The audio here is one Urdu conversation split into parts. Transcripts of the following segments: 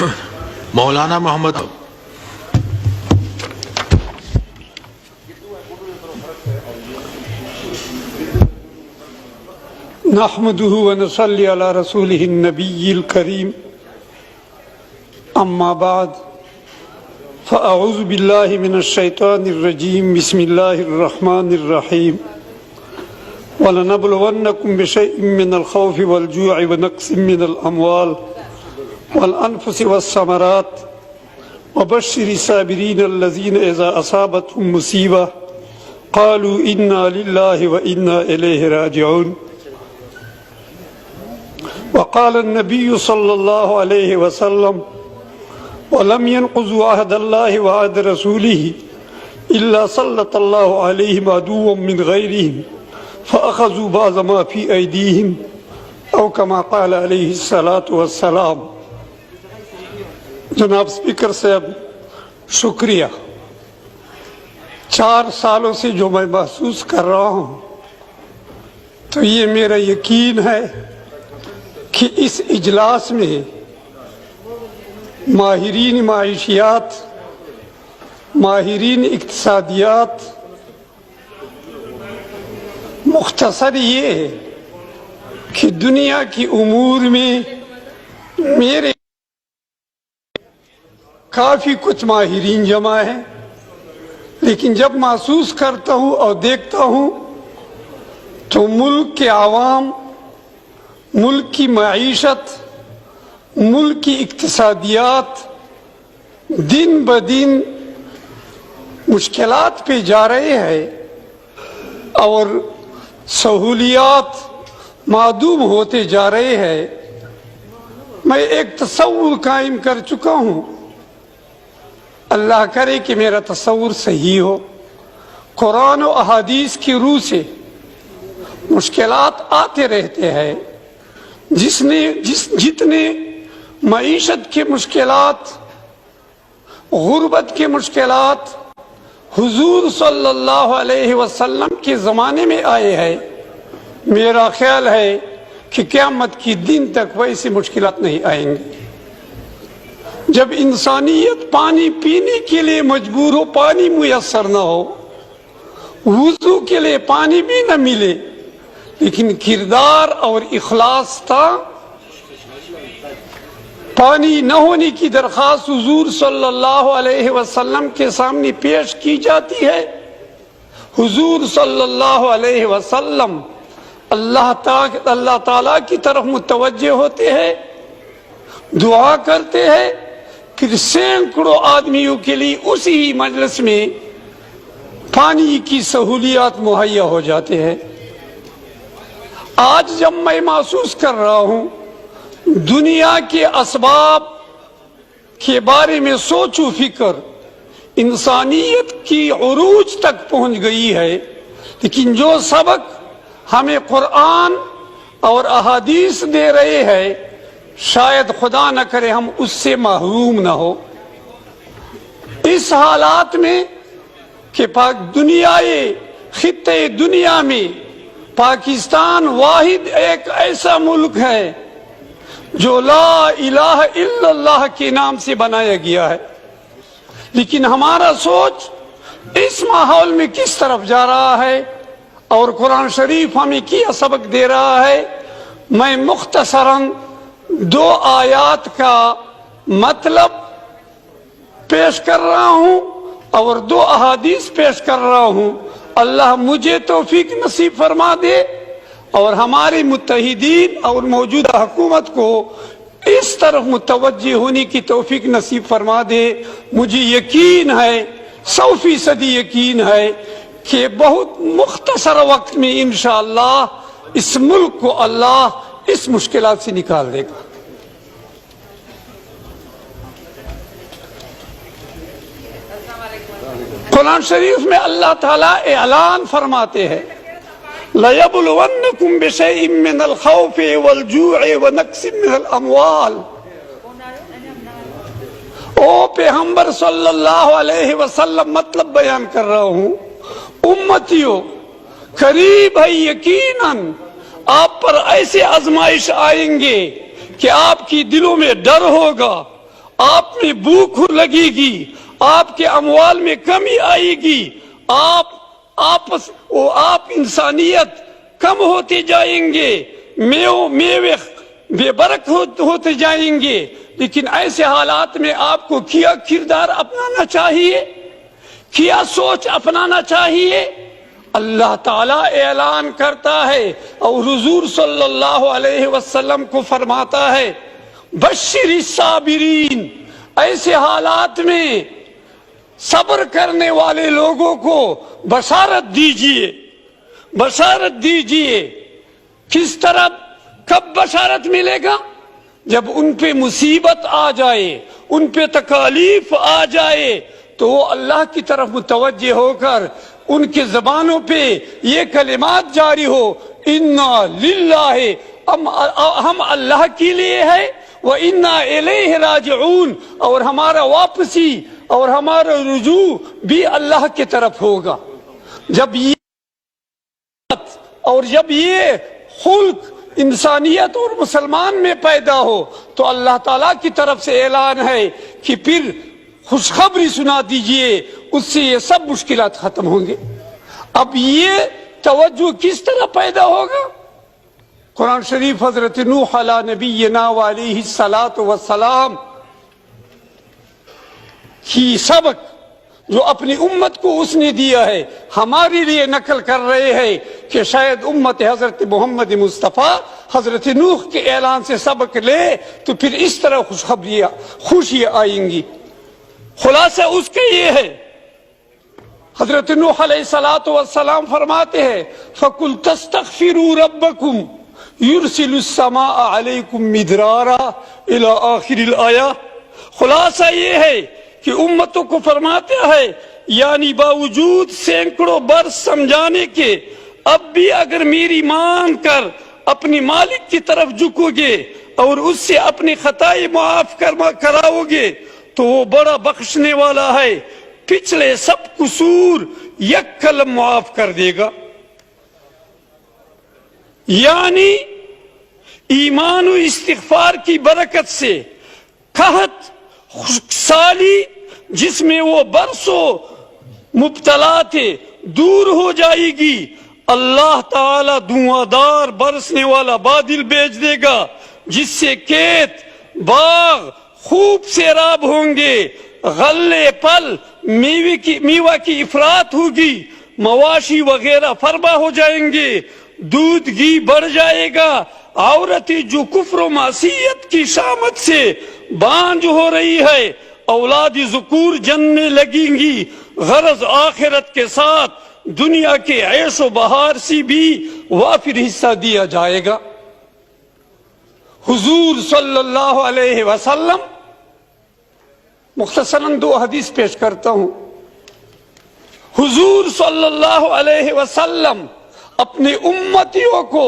مولانا محمد نحمده ونصلي على رسوله النبي الكريم أما بعد فأعوذ بالله من الشيطان الرجيم بسم الله الرحمن الرحيم وَلَنَبْلُوَنَّكُمْ بِشَيْءٍ مِّنَ الْخَوْفِ وَالْجُوعِ وَنَقْصٍ مِّنَ الْأَمْوَالِ وَالْأَنفُسِ وَالثَّمَرَاتِ وَبَشِّرِ الصَّابِرِينَ الَّذِينَ إِذَا أَصَابَتْهُم مُّصِيبَةٌ قَالُوا إِنَّا لِلَّهِ وَإِنَّا إِلَيْهِ راجعون. وقال النبي صلى الله عليه وسلم وَلَمْ يَنقُضُوا عَهْدَ اللَّهِ وعهد رسوله إِلَّا سَلَّطَ اللَّهُ عَلَيْهِمْ عَدُوًّا مِّنْ غَيْرِهِمْ فَأَخَذُوا بَعْضَ مَا فِي أَيْدِيهِمْ أو كما قال علیہ الصلاۃ والسلام. جناب اسپیکر صاحب شکریہ. 4 سالوں سے جو میں محسوس کر رہا ہوں تو یہ میرا یقین ہے کہ اس اجلاس میں ماہرین معیشیات، ماہرین اقتصادیات، مختصر یہ ہے کہ دنیا کی امور میں میرے کافی کچھ ماہرین جمع ہیں، لیکن جب محسوس کرتا ہوں اور دیکھتا ہوں تو ملک کے عوام، ملک کی معیشت، ملک کی اقتصادیات دن بدن مشکلات پہ جا رہے ہیں اور سہولیات معدوم ہوتے جا رہے ہیں. میں ایک تصور قائم کر چکا ہوں، اللہ کرے کہ میرا تصور صحیح ہو. قرآن و احادیث کی روح سے مشکلات آتے رہتے ہیں. جتنے معیشت کے مشکلات، غربت کے مشکلات حضور صلی اللہ علیہ وسلم کے زمانے میں آئے ہیں، میرا خیال ہے کہ قیامت کی دن تک ویسی مشکلات نہیں آئیں گے. جب انسانیت پانی پینے کے لیے مجبور ہو، پانی میسر نہ ہو، وضو کے لیے پانی بھی نہ ملے، لیکن کردار اور اخلاص تھا. پانی نہ ہونے کی درخواست حضور صلی اللہ علیہ وسلم کے سامنے پیش کی جاتی ہے. حضور صلی اللہ علیہ وسلم اللہ تعالیٰ کی طرف متوجہ ہوتے ہیں، دعا کرتے ہیں، پھر سینکڑوں آدمیوں کے لیے اسی مجلس میں پانی کی سہولیات مہیا ہو جاتے ہیں. آج جب میں محسوس کر رہا ہوں دنیا کے اسباب کے بارے میں سوچ و فکر انسانیت کی عروج تک پہنچ گئی ہے، لیکن جو سبق ہمیں قرآن اور احادیث دے رہے ہیں شاید خدا نہ کرے ہم اس سے محروم نہ ہو. اس حالات میں کہ خطے دنیا میں پاکستان واحد ایک ایسا ملک ہے جو لا الہ الا اللہ کے نام سے بنایا گیا ہے، لیکن ہمارا سوچ اس ماحول میں کس طرف جا رہا ہے اور قرآن شریف ہمیں کیا سبق دے رہا ہے. میں مختصراً 2 آیات کا مطلب پیش کر رہا ہوں اور 2 احادیث پیش کر رہا ہوں. اللہ مجھے توفیق نصیب فرما دے اور ہمارے متحدین اور موجودہ حکومت کو اس طرف متوجہ ہونے کی توفیق نصیب فرما دے. مجھے یقین ہے، 100% یقین ہے کہ بہت مختصر وقت میں انشاءاللہ اس ملک کو اللہ اس مشکلات سے نکال دے گا. قرآن شریف میں اللہ تعالیٰ اعلان فرماتے ہیں لَيَبْلُوَنَّكُمْ بِشَيْءٍ مِّنَ الْخَوْفِ وَالْجُوعِ وَنَقْصٍ مِّنَ الْأَمْوَالِ. او پیغمبر صلی اللہ علیہ وسلم مطلب بیان کر رہا ہوں. امتیوں قریب ہے یقیناً آپ پر ایسے آزمائش آئیں گے کہ آپ کی دلوں میں ڈر ہوگا آپ میں بھوک لگے گی، آپ کے اموال میں کمی آئے گی، آپ انسانیت کم ہوتے جائیں گے، میوے بے برکت ہوتے جائیں گے۔ لیکن ایسے حالات میں آپ کو کیا کردار اپنانا چاہیے، کیا سوچ اپنانا چاہیے؟ اللہ تعالیٰ اعلان کرتا ہے اور حضور صلی اللہ علیہ وسلم کو فرماتا ہے بشر الصابرین، ایسے حالات میں صبر کرنے والے لوگوں کو بشارت دیجئے، بشارت دیجئے۔ کس طرح، کب بشارت ملے گا؟ جب ان پہ مصیبت آ جائے، ان پہ تکالیف آ جائے تو وہ اللہ کی طرف متوجہ ہو کر ان کے زبانوں پہ یہ کلمات جاری ہو، انا للہ، ہم اللہ کے لیے ہے، وَإِنَّا إِلَيْهِ رَاجِعُونَ، اور ہمارا واپسی اور ہمارا رجوع بھی اللہ کی طرف ہوگا۔ جب یہ خلق انسانیت اور مسلمان میں پیدا ہو تو اللہ تعالیٰ کی طرف سے اعلان ہے کہ پھر خوشخبری سنا دیجئے، اس سے یہ سب مشکلات ختم ہوں گے۔ اب یہ توجہ کس طرح پیدا ہوگا؟ قرآن شریف حضرت نوح علیہ نبینا وعلیہ الصلاۃ والسلام کی سبق جو اپنی امت کو اس نے دیا ہے، ہمارے لیے نقل کر رہے ہیں کہ شاید امت حضرت محمد مصطفیٰ حضرت نوح کے اعلان سے سبق لے تو پھر اس طرح خوشیاں آئیں گی۔ خلاصہ اس کے یہ ہے، حضرت نوح علیہ الصلاۃ والسلام فرماتے ہیں فَقُلْ تَسْتَغْفِرُوا رَبَّكُمْ يُرْسِلُ السَّمَاءَ عَلَيْكُمْ مِدْرَارًا إِلَى آخِرِ الْآیَةِ۔ خلاصہ یہ ہے کہ امتوں کو فرماتے ہیں یعنی باوجود سینکڑوں برس سمجھانے کے اب بھی اگر میری مان کر اپنی مالک کی طرف جھکو گے اور اس سے اپنی خطائیں معاف کراؤ گے تو وہ بڑا بخشنے والا ہے، پچھلے سب قصور یک کلم معاف کر دے گا۔ یعنی ایمان و استغفار کی برکت سے قحط خشکسالی جس میں وہ برسوں مبتلا تھے دور ہو جائے گی، اللہ تعالی دھواں دار برسنے والا بادل بھیج دے گا جس سے کھیت باغ خوب سیراب ہوں گے، غلے پل میوہ کی افراط ہوگی، مواشی وغیرہ فربا ہو جائیں گے، دودھ گھی بڑھ جائے گا، عورتیں جو کفر و معصیت کی شامت سے بانج ہو رہی ہے اولاد ذکور جننے لگیں گی، غرض آخرت کے ساتھ دنیا کے عیش و بہار سے بھی وافر حصہ دیا جائے گا۔ حضور صلی اللہ علیہ وسلم، مختصراً 2 حدیث پیش کرتا ہوں۔ حضور صلی اللہ علیہ وسلم اپنے امتیوں کو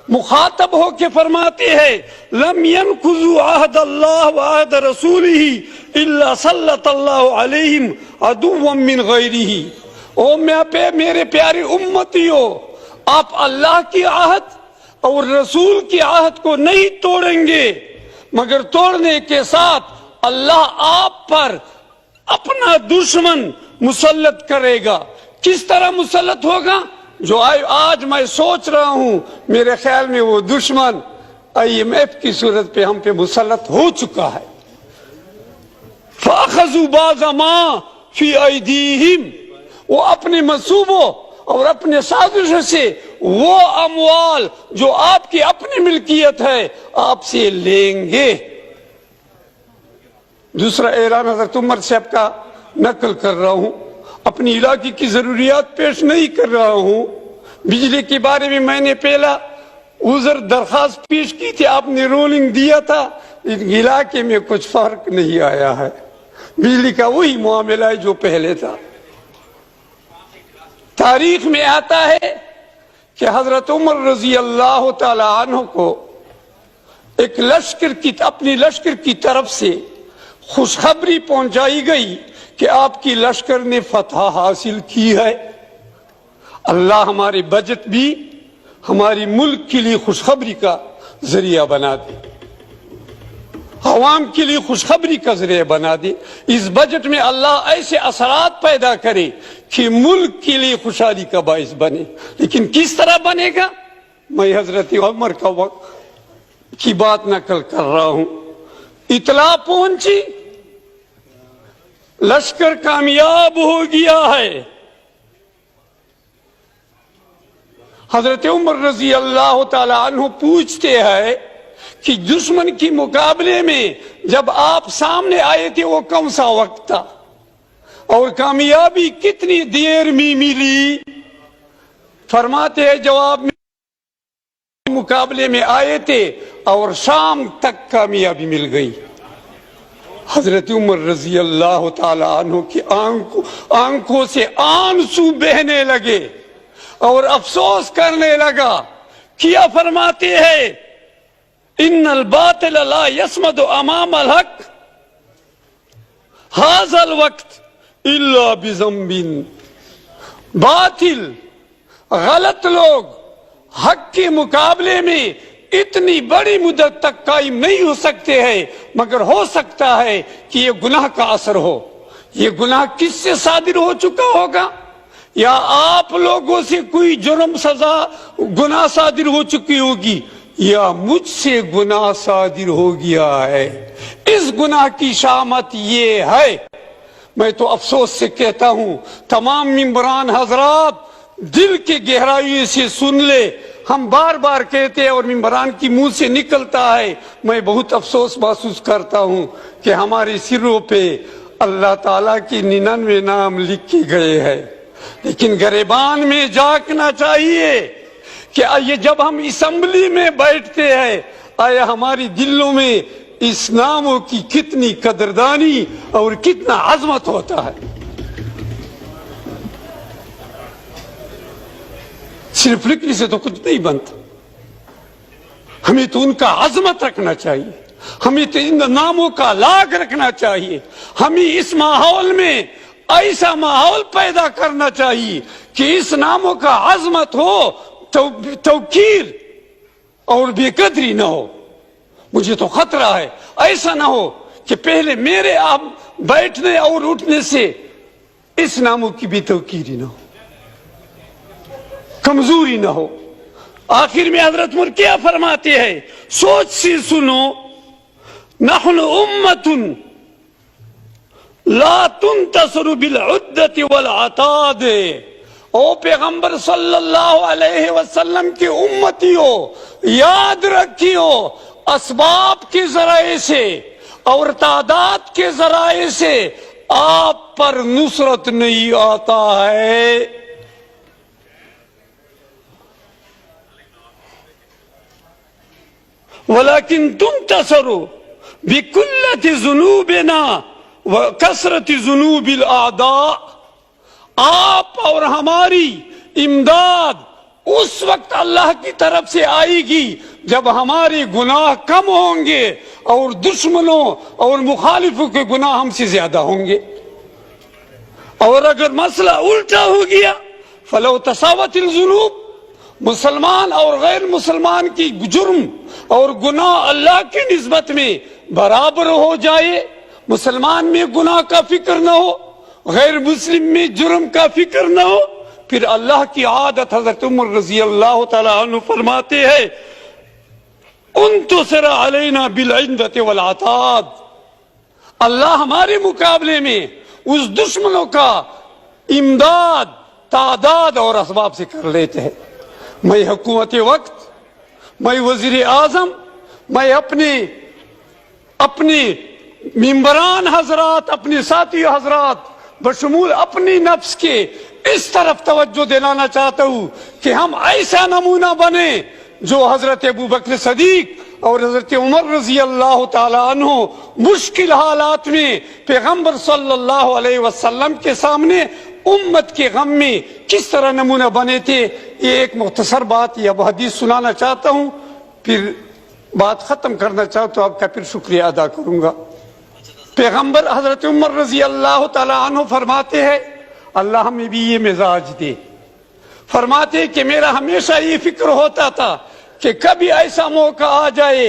مخاطب ہو کے فرماتے ہیں لم ينقضوا عہد اللہ وعہد رسولہ الا سلط اللہ علیہم عدوا من غیرہ۔ او میرے پیارے امتیوں، آپ اللہ کی عہد اور رسول کی عہد کو نہیں توڑیں گے مگر توڑنے کے ساتھ اللہ آپ پر اپنا دشمن مسلط کرے گا۔ کس طرح مسلط ہوگا؟ جو آج میں سوچ رہا ہوں میرے خیال میں وہ دشمن IMF کی صورت پہ ہم پہ مسلط ہو چکا ہے۔ فَأَخَذُوا بَعْضَ مَا فِي أَيْدِيهِمْ، وہ اپنے منصوبوں اور اپنے سازشوں سے وہ اموال جو آپ کی اپنی ملکیت ہے آپ سے لیں گے۔ دوسرا اعلان حضرت عمر صاحب کا نقل کر رہا ہوں، اپنی علاقے کی ضروریات پیش نہیں کر رہا ہوں۔ بجلی کے بارے میں میں نے پہلا عذر درخواست پیش کی تھی، آپ نے رولنگ دیا تھا، علاقے میں کچھ فرق نہیں آیا ہے، بجلی کا وہی معاملہ ہے جو پہلے تھا۔ تاریخ میں آتا ہے کہ حضرت عمر رضی اللہ تعالی عنہ کو ایک اپنی لشکر کی طرف سے خوشخبری پہنچائی گئی کہ آپ کی لشکر نے فتح حاصل کی ہے۔ اللہ ہمارے بجٹ بھی ہماری ملک کے لیے خوشخبری کا ذریعہ بنا دے۔ عوام کے لیے خوشخبری کا ذریعہ بنا دے. اس بجٹ میں اللہ ایسے اثرات پیدا کرے کہ ملک کے لیے خوشحالی کا باعث بنے. لیکن کس طرح بنے گا؟ میں حضرت عمر کا وقت کی بات نقل کر رہا ہوں. اطلاع پہنچی لشکر کامیاب ہو گیا ہے. حضرت عمر رضی اللہ تعالی عنہ پوچھتے ہیں کہ دشمن کی مقابلے میں جب آپ سامنے آئے تھے وہ کون سا وقت تھا اور کامیابی کتنی دیر میں ملی؟ فرماتے ہیں جواب میں مقابلے میں آئے تھے اور شام تک کامیابی مل گئی. حضرت عمر رضی اللہ تعالی عنہ کی آنکھوں سے آنسو بہنے لگے اور افسوس کرنے لگا. کیا فرماتے ہیں؟ ان الباطل لا يصمد امام الحق هذا الوقت الا بذنب. باطل غلط لوگ حق کے مقابلے میں اتنی بڑی مدت تک قائم نہیں ہو سکتے ہیں مگر ہو سکتا ہے کہ یہ گناہ کا اثر ہو. یہ گناہ کس سے صادر ہو چکا ہوگا؟ یا آپ لوگوں سے کوئی جرم سزا گناہ صادر ہو چکی ہوگی یا مجھ سے گناہ صادر ہو گیا ہے. اس گناہ کی شامت یہ ہے. میں تو افسوس سے کہتا ہوں تمام ممبران حضرات دل کے گہرائی سے سن لے. ہم بار بار کہتے ہیں اور ممبران کی منہ سے نکلتا ہے. میں بہت افسوس محسوس کرتا ہوں کہ ہمارے سروں پہ اللہ تعالیٰ کی 99 نام لکھے گئے ہیں. لیکن گریبان میں جھانکنا چاہیے کہ یہ جب ہم اسمبلی میں بیٹھتے ہیں آیا ہماری دلوں میں اس ناموں کی کتنی قدردانی اور کتنا عظمت ہوتا ہے. صرف لکھنے سے تو کچھ نہیں بنتا. ہمیں تو ان کا عظمت رکھنا چاہیے. ہمیں تو ان ناموں کا لاگ رکھنا چاہیے. ہمیں اس ماحول میں ایسا ماحول پیدا کرنا چاہیے کہ اس ناموں کا عظمت ہو, توقیر اور بے قدری نہ ہو. مجھے تو خطرہ ہے ایسا نہ ہو کہ پہلے میرے آپ بیٹھنے اور اٹھنے سے اس ناموں کی بھی توقیری نہ ہو, کمزوری نہ ہو. آخر میں حضرت عمر کیا فرماتے ہیں؟ سوچ سے سنو. نحن امت لا تنتصر بالعدة والعتاد. او پیغمبر صلی اللہ علیہ وسلم کی امتیوں یاد رکھیو اسباب کے ذرائع سے اور تعداد کے ذرائع سے آپ پر نصرت نہیں آتا ہے. ولیکن تنتصر بقلة ذنوبنا وکثرت ذنوب الاعداء. آپ اور ہماری امداد اس وقت اللہ کی طرف سے آئے گی جب ہمارے گناہ کم ہوں گے اور دشمنوں اور مخالفوں کے گناہ ہم سے زیادہ ہوں گے. اور اگر مسئلہ الٹا ہو گیا فلو تساوت الذنوب, مسلمان اور غیر مسلمان کی جرم اور گناہ اللہ کی نسبت میں برابر ہو جائے, مسلمان میں گناہ کا فکر نہ ہو غیر مسلم میں جرم کا فکر نہ ہو, پھر اللہ کی عادت حضرت عمر رضی اللہ تعالی عنہ فرماتے ہیں انتصر علینا بالعندۃ والعتاد. اللہ ہمارے مقابلے میں اس دشمنوں کا امداد تعداد اور اسباب سے کر لیتے ہیں. میں حکومت وقت, میں وزیر اعظم, میں اپنے ممبران حضرات, اپنے ساتھی حضرات بشمول اپنی نفس کے اس طرف توجہ دلانا چاہتا ہوں کہ ہم ایسا نمونہ بنے جو حضرت ابوبکر صدیق اور حضرت عمر رضی اللہ تعالی عنہ مشکل حالات میں پیغمبر صلی اللہ علیہ وسلم کے سامنے امت کے غم میں کس طرح نمونہ بنے تھے. یہ ایک مختصر بات یا حدیث سنانا چاہتا ہوں, پھر بات ختم کرنا چاہتا ہوں, آپ کا پھر شکریہ ادا کروں گا. پیغمبر حضرت عمر رضی اللہ تعالی عنہ فرماتے ہیں اللہ ہمیں بھی یہ مزاج دے. فرماتے کہ میرا ہمیشہ یہ فکر ہوتا تھا کہ کبھی ایسا موقع آ جائے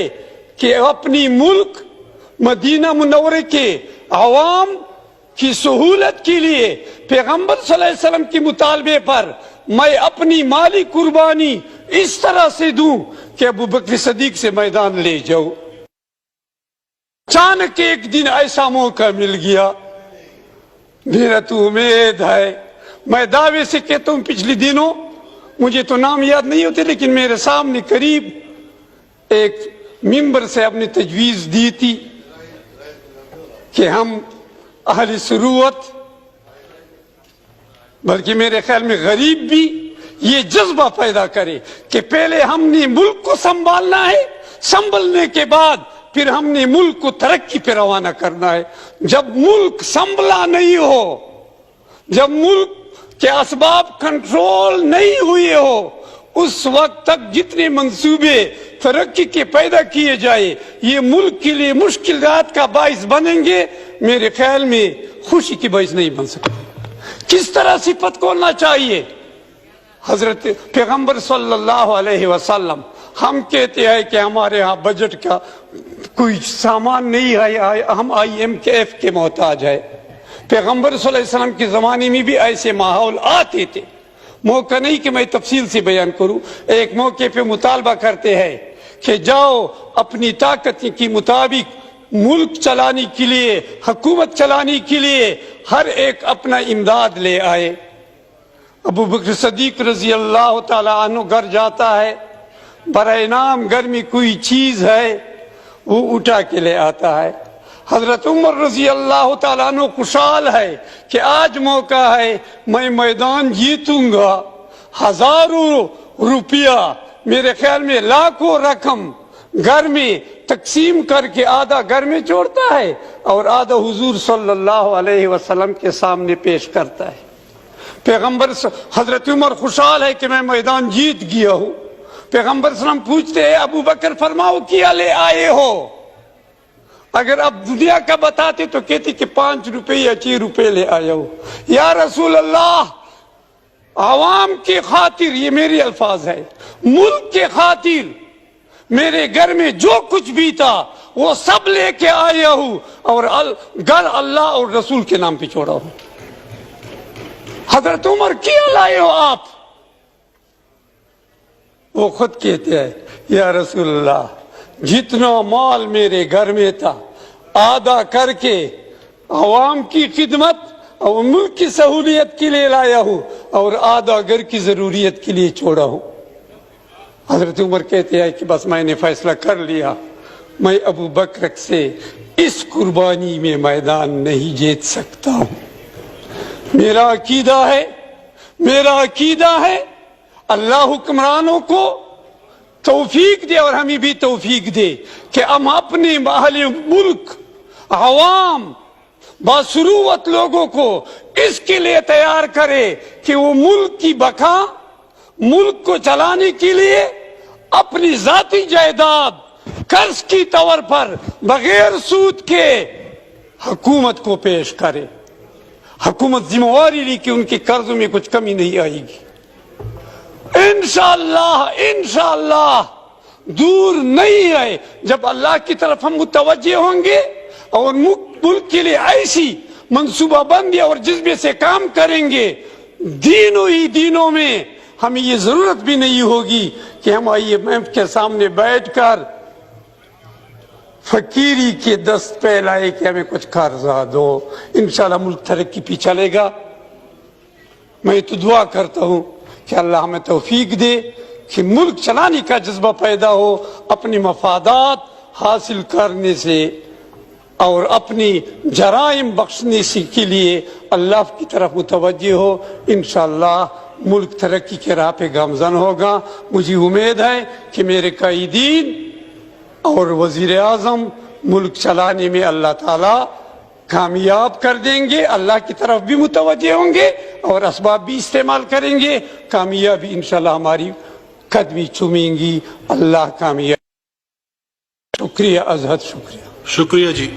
کہ اپنی ملک مدینہ منورہ کے عوام کی سہولت کے لیے پیغمبر صلی اللہ علیہ وسلم کے مطالبے پر میں اپنی مالی قربانی اس طرح سے دوں کہ ابو بکر صدیق سے میدان لے جاؤں۔ اچانک ایک دن ایسا موقع مل گیا، میرا تو امید ہے، میں دعوے سے کہتا ہوں پچھلی دنوں مجھے تو نام یاد نہیں ہوتے لیکن میرے سامنے قریب ایک ممبر سے اپنی تجویز دی تھی کہ ہم اہل ثروت بلکہ میرے خیال میں غریب بھی یہ جذبہ پیدا کرے کہ پہلے ہم نے ملک کو سنبھالنا ہے، سنبھلنے کے بعد پھر ہم نے ملک کو ترقی پہ روانہ کرنا ہے۔ جب ملک سنبھلا نہیں ہو، جب ملک کے اسباب کنٹرول نہیں ہوئے ہو، اس وقت تک جتنے منصوبے ترقی کے پیدا کیے جائے یہ ملک کے لیے مشکلات کا باعث بنیں گے، میرے خیال میں خوشی کی باعث نہیں بن سکتے۔ کس طرح صفت کھولنا چاہیے؟ حضرت پیغمبر صلی اللہ علیہ وسلم، ہم کہتے ہیں کہ ہمارے ہاں بجٹ کا کوئی سامان نہیں ہے، ہم IMF کے محتاج ہے۔ پیغمبر صلی اللہ علیہ وسلم کے زمانے میں بھی ایسے ماحول آتے تھے۔ موقع نہیں کہ میں تفصیل سے بیان کروں، ایک موقع پہ مطالبہ کرتے ہیں کہ جاؤ اپنی طاقت کے مطابق ملک چلانے کے لیے، حکومت چلانے کے لیے ہر ایک اپنا امداد لے آئے۔ ابو بکر صدیق رضی اللہ تعالی عنہ گھر جاتا ہے، برائے نام گھر میں کوئی چیز ہے وہ اٹھا کے لے آتا ہے۔ حضرت عمر رضی اللہ تعالیٰ عنہ خوشحال ہے کہ آج موقع ہے، میں میدان جیتوں گا، ہزاروں روپیہ، میرے خیال میں لاکھوں رقم گھر میں تقسیم کر کے آدھا گھر میں چھوڑتا ہے اور آدھا حضور صلی اللہ علیہ وسلم کے سامنے پیش کرتا ہے۔ پیغمبر حضرت عمر خوشحال ہے کہ میں میدان جیت گیا ہوں۔ پیغمبر صلی اللہ علیہ وسلم پوچھتے ہیں ابو بکر فرماؤ کیا لے آئے ہو؟ اگر اب دنیا کا بتاتے تو کہتے کہ 5 روپے یا 6 روپے لے آیا ہو۔ یا رسول اللہ، عوام کی خاطر، یہ میری الفاظ ہے، ملک کے خاطر میرے گھر میں جو کچھ بھی تھا وہ سب لے کے آیا ہوں اور گھر اللہ اور رسول کے نام پہ چھوڑا ہوں۔ حضرت عمر کیا لائے ہو آپ؟ وہ خود کہتے ہیں یا رسول اللہ، جتنا مال میرے گھر میں تھا آدھا کر کے عوام کی خدمت اور ملک کی سہولیت کے لیے لایا ہوں اور آدھا گھر کی ضروریت کے لیے چھوڑا ہوں۔ حضرت عمر کہتے ہیں کہ بس میں نے فیصلہ کر لیا، میں ابو بکر سے اس قربانی میں میدان نہیں جیت سکتا ہوں۔ میرا عقیدہ ہے اللہ حکمرانوں کو توفیق دے اور ہمیں بھی توفیق دے کہ ہم اپنے اہل ملک، عوام، باثروت لوگوں کو اس کے لیے تیار کرے کہ وہ ملک کی بقا، ملک کو چلانے کے لیے اپنی ذاتی جائیداد قرض کی طور پر بغیر سود کے حکومت کو پیش کرے۔ حکومت ذمہ داری لی کہ ان کے قرضوں میں کچھ کمی نہیں آئے گی۔ انشاءاللہ دور نہیں ہے، جب اللہ کی طرف ہم متوجہ ہوں گے اور ملک کے لیے ایسی منصوبہ بندی اور جذبے سے کام کریں گے، دینوں میں ہمیں یہ ضرورت بھی نہیں ہوگی کہ ہم IMF کے سامنے بیٹھ کر فقیری کے دست پہ لائے کہ ہمیں کچھ قرضہ دو۔ انشاءاللہ ملک ترقی پہ چلے گا۔ میں تو دعا کرتا ہوں کہ اللہ ہمیں توفیق دے کہ ملک چلانے کا جذبہ پیدا ہو، اپنی مفادات حاصل کرنے سے اور اپنی جرائم بخشنے سے کے لیے اللہ کی طرف متوجہ ہو۔ انشاءاللہ ملک ترقی کے راہ پہ گامزن ہوگا۔ مجھے امید ہے کہ میرے قائدین اور وزیر اعظم ملک چلانے میں اللہ تعالیٰ کامیاب کر دیں گے، اللہ کی طرف بھی متوجہ ہوں گے اور اسباب بھی استعمال کریں گے، کامیابی انشاءاللہ ہماری قدمی چومیں گی۔ اللہ کامیاب۔ شکریہ اظہر، شکریہ جی۔